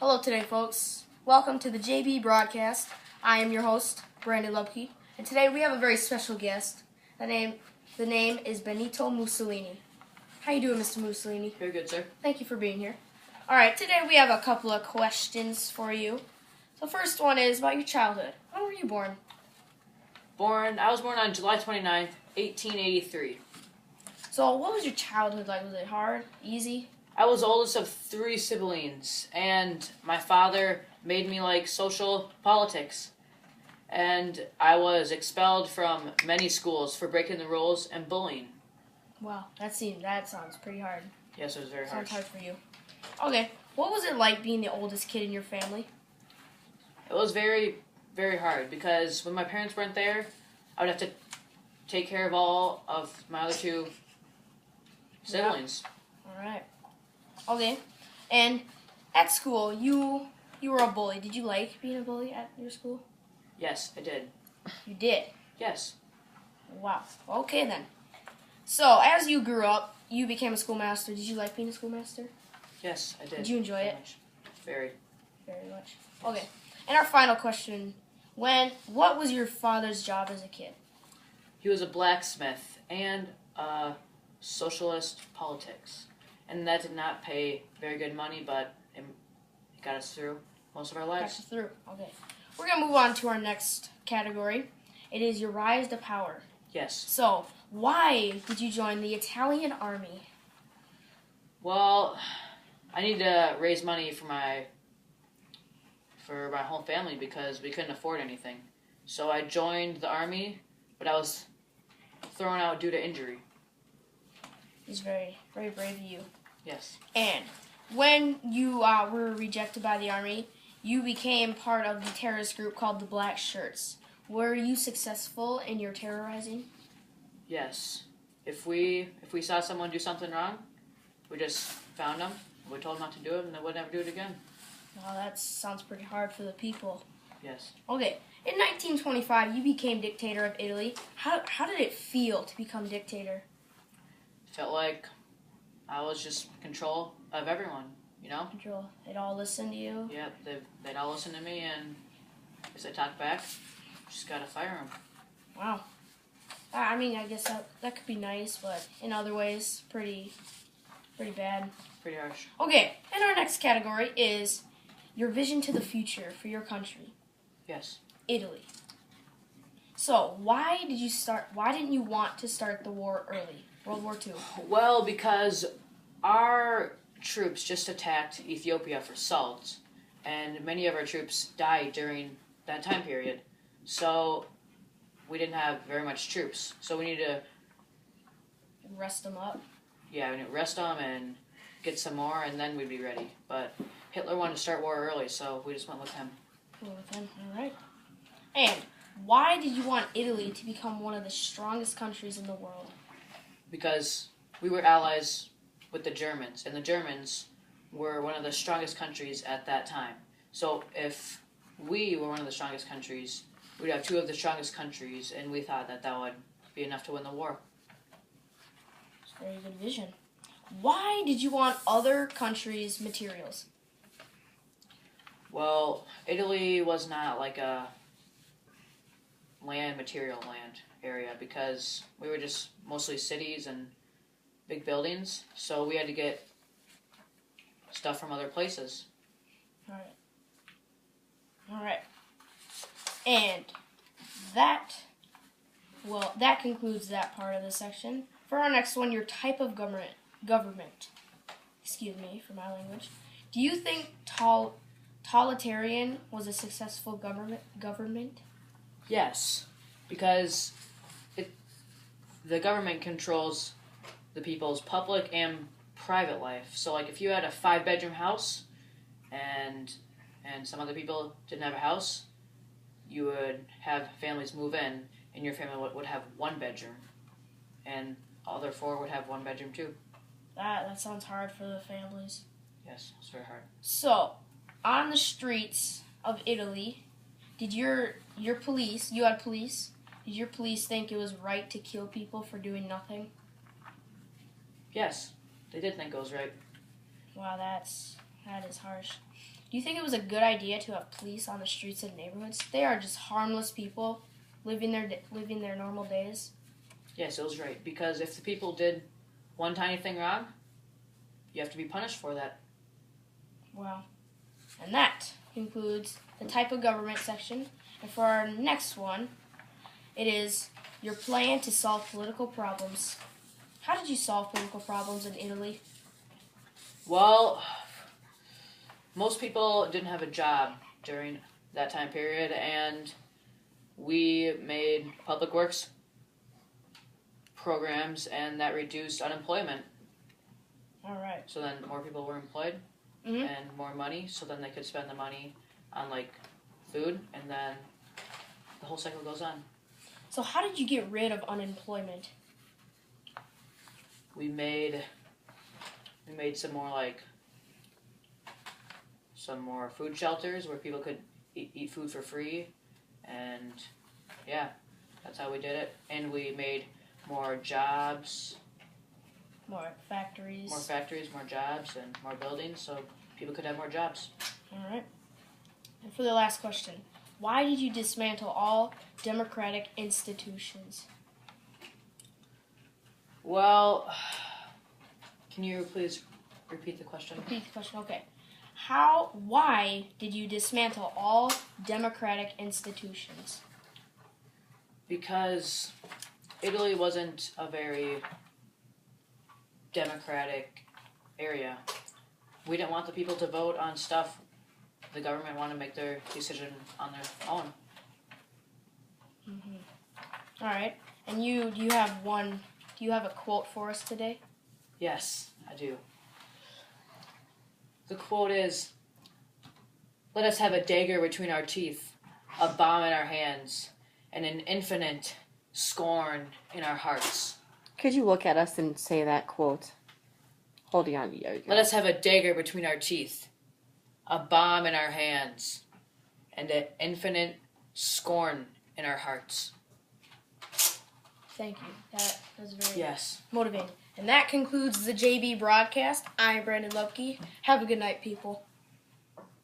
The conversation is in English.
Hello today, folks. Welcome to the JB broadcast. I am your host, Brandon Lubke, and today we have a very special guest. The name is Benito Mussolini. How you doing, Mr. Mussolini? Very good, sir. Thank you for being here. All right, today we have a couple of questions for you. The first one is about your childhood. When were you born? I was born on July 29th, 1883. So what was your childhood like? Was it hard? Easy? I was the oldest of 3 siblings, and my father made me like social politics. And I was expelled from many schools for breaking the rules and bullying. Wow, that sounds pretty hard. Yes, it was very hard. Sounds hard for you. Okay, what was it like being the oldest kid in your family? It was very, very hard because when my parents weren't there, I would have to take care of all of my other 2 siblings. Yeah. All right. Okay, and at school, you were a bully. Did you like being a bully at your school? Yes, I did. You did? Yes. Wow. Okay, then. So, as you grew up, you became a schoolmaster. Did you like being a schoolmaster? Yes, I did. Did you enjoy it? Much. Very. Very much. Okay. And our final question, what was your father's job as a kid? He was a blacksmith and socialist politics. And that did not pay very good money, but it got us through most of our lives. Got you through. Okay. We're going to move on to our next category. It is your rise to power. Yes. So, why did you join the Italian army? Well, I need to raise money for my whole family because we couldn't afford anything. So I joined the army, but I was thrown out due to injury. It's very, very brave of you. Yes. And when you were rejected by the army, you became part of the terrorist group called the Black Shirts. Were you successful in your terrorizing? Yes. If we saw someone do something wrong, we just found them, we told them not to do it, and they would never do it again. Well, that sounds pretty hard for the people. Yes. Okay. In 1925, you became dictator of Italy. How did it feel to become dictator? Felt like I was just in control of everyone, you know? Control. They'd all listen to you. Yeah, they'd all listen to me, and if they talk back, just gotta fire them. Wow. I mean, I guess that could be nice, but in other ways, pretty bad. Pretty harsh. Okay, and our next category is your vision to the future for your country. Yes. Italy. So, why didn't you want to start the war early? World War II. Well, because our troops just attacked Ethiopia for salt, and many of our troops died during that time period. So, we didn't have very much troops. So we needed to rest them up. Yeah, we need to rest them and get some more, and then we'd be ready. But Hitler wanted to start war early, so we just went with him. All right. And why did you want Italy to become one of the strongest countries in the world? Because we were allies with the Germans, and the Germans were one of the strongest countries at that time. So if we were one of the strongest countries, we'd have 2 of the strongest countries, and we thought that would be enough to win the war. It's a very good vision. Why did you want other countries' materials? Well, Italy was not like a material land area because we were just mostly cities and big buildings, so we had to get stuff from other places. All right. And that concludes that part of the section. For our next one, your type of government. Excuse me for my language. Do you think totalitarian was a successful government? Yes, because the government controls the people's public and private life. So, like, if you had a 5-bedroom house and some other people didn't have a house, you would have families move in, and your family would have 1 bedroom, and other 4 would have 1 bedroom too. That sounds hard for the families. Yes, it's very hard. So, on the streets of Italy, did your police, you had police, did your police think it was right to kill people for doing nothing? Yes, they did think it was right. Wow, that's That is harsh. Do you think it was a good idea to have police on the streets of neighborhoods? They are just harmless people living their normal days. Yes, it was right. Because if the people did one tiny thing wrong, you have to be punished for that. Wow. And that concludes the type of government section. And for our next one, it is your plan to solve political problems. How did you solve political problems in Italy? Well, most people didn't have a job during that time period, and we made public works programs, and that reduced unemployment. All right. So then more people were employed, and more money, so then they could spend the money on, like, food, and then the whole cycle goes on. So how did you get rid of unemployment? We made some more food shelters where people could eat food for free, and yeah, that's how we did it. And we made more jobs, More factories. more jobs, and more buildings, so people could have more jobs. All right. And for the last question, why did you dismantle all democratic institutions? Well, can you please repeat the question? Repeat the question. Okay. Why did you dismantle all democratic institutions? Because Italy wasn't a very democratic area. We didn't want the people to vote on stuff. The government wanted to make their decision on their own. All right. And do you have a quote for us today? Yes, I do. The quote is, "Let us have a dagger between our teeth, a bomb in our hands, and an infinite scorn in our hearts." Could you look at us and say that quote? Holding on. Let us have a dagger between our teeth, a bomb in our hands, and an infinite scorn in our hearts. Thank you. That was very Yes. motivating. And that concludes the JB broadcast. I'm Brandon Lupke. Have a good night, people.